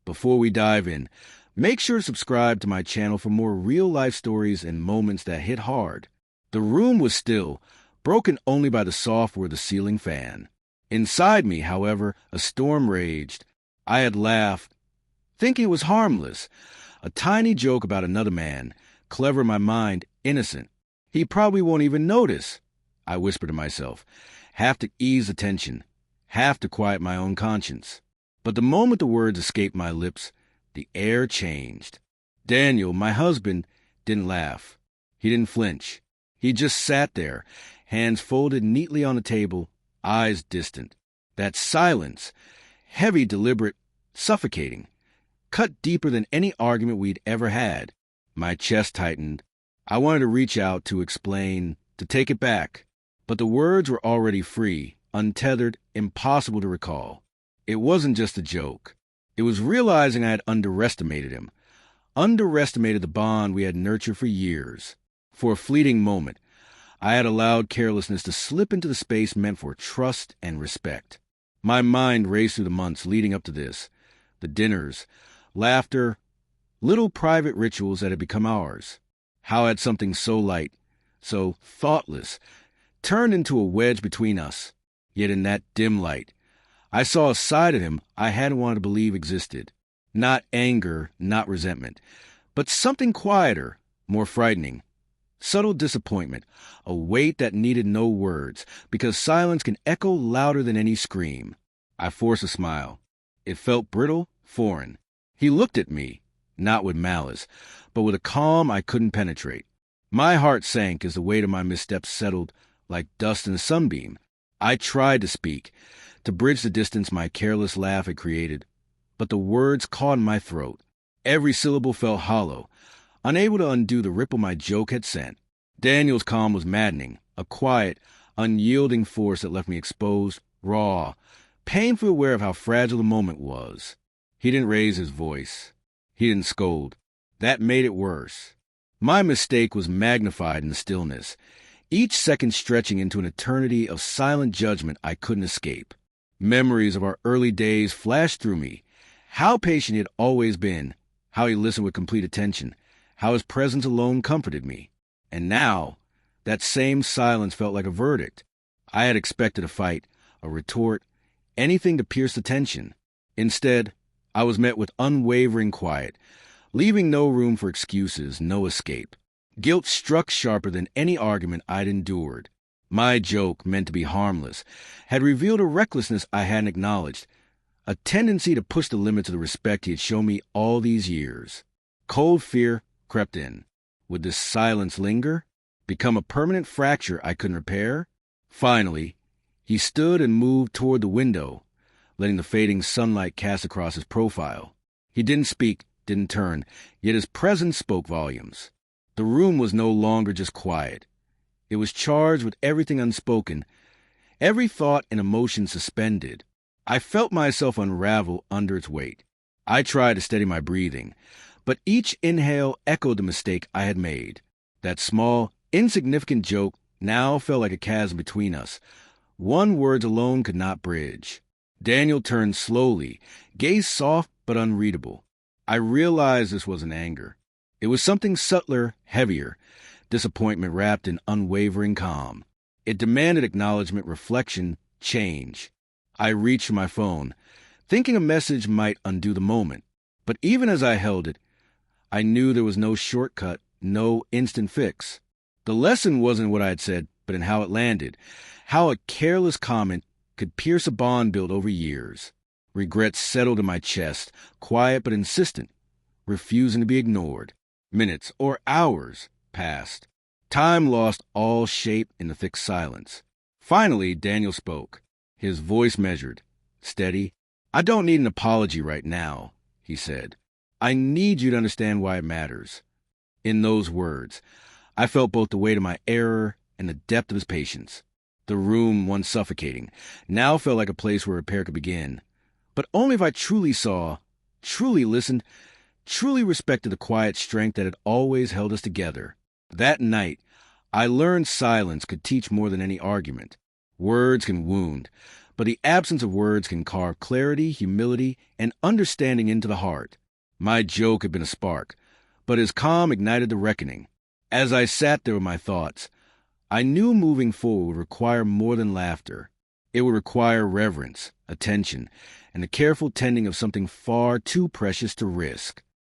Before we dive in, make sure to subscribe to my channel for more real-life stories and moments that hit hard. The room was still, broken only by the soft whir of the ceiling fan. Inside me, however, a storm raged. I had laughed, thinking it was harmless. A tiny joke about another man, clever in my mind, innocent. He probably won't even notice, I whispered to myself, half to ease the tension, half to quiet my own conscience. But the moment the words escaped my lips, the air changed. Daniel, my husband, didn't laugh. He didn't flinch. He just sat there, hands folded neatly on the table, eyes distant. That silence, heavy, deliberate, suffocating, cut deeper than any argument we'd ever had. My chest tightened. I wanted to reach out, to explain, to take it back. But the words were already free, untethered, impossible to recall. It wasn't just a joke. It was realizing I had underestimated him. Underestimated the bond we had nurtured for years. For a fleeting moment, I had allowed carelessness to slip into the space meant for trust and respect. My mind raced through the months leading up to this. The dinners, laughter, little private rituals that had become ours. How had something so light, so thoughtless, turned into a wedge between us? Yet in that dim light, I saw a side of him I hadn't wanted to believe existed. Not anger, not resentment, but something quieter, more frightening. Subtle disappointment, a weight that needed no words, because silence can echo louder than any scream. I forced a smile. It felt brittle, foreign. He looked at me, not with malice, but with a calm I couldn't penetrate. My heart sank as the weight of my missteps settled like dust in a sunbeam. I tried to speak, to bridge the distance my careless laugh had created, but the words caught in my throat. Every syllable felt hollow, unable to undo the ripple my joke had sent. Daniel's calm was maddening, a quiet, unyielding force that left me exposed, raw, painfully aware of how fragile the moment was. He didn't raise his voice. He didn't scold. That made it worse. My mistake was magnified in the stillness, each second stretching into an eternity of silent judgment I couldn't escape. Memories of our early days flashed through me. How patient he had always been, how he listened with complete attention, how his presence alone comforted me. And now, that same silence felt like a verdict. I had expected a fight, a retort, anything to pierce the tension. Instead, I was met with unwavering quiet, leaving no room for excuses, no escape. Guilt struck sharper than any argument I'd endured. My joke, meant to be harmless, had revealed a recklessness I hadn't acknowledged, a tendency to push the limits of the respect he had shown me all these years. Cold fear crept in. Would this silence linger? Become a permanent fracture I couldn't repair? Finally, he stood and moved toward the window, letting the fading sunlight cast across his profile. He didn't speak, didn't turn, yet his presence spoke volumes. The room was no longer just quiet. It was charged with everything unspoken, every thought and emotion suspended. I felt myself unravel under its weight. I tried to steady my breathing, but each inhale echoed the mistake I had made. That small, insignificant joke now felt like a chasm between us. One word alone could not bridge. Daniel turned slowly, gaze soft but unreadable. I realized this wasn't anger. It was something subtler, heavier, disappointment wrapped in unwavering calm. It demanded acknowledgement, reflection, change. I reached for my phone, thinking a message might undo the moment. But even as I held it, I knew there was no shortcut, no instant fix. The lesson wasn't what I had said, but in how it landed, how a careless comment could pierce a bond built over years. Regret settled in my chest, quiet but insistent, refusing to be ignored. Minutes or hours passed. Time lost all shape in the thick silence. Finally, Daniel spoke. His voice measured, steady. "I don't need an apology right now," he said. "I need you to understand why it matters." In those words, I felt both the weight of my error and the depth of his patience. The room, once suffocating, now felt like a place where repair could begin. But only if I truly saw, truly listened, truly respected the quiet strength that had always held us together. That night, I learned silence could teach more than any argument. Words can wound, but the absence of words can carve clarity, humility, and understanding into the heart. My joke had been a spark, but his calm ignited the reckoning. As I sat there with my thoughts, I knew moving forward would require more than laughter. It would require reverence, attention, and the careful tending of something far too precious to risk.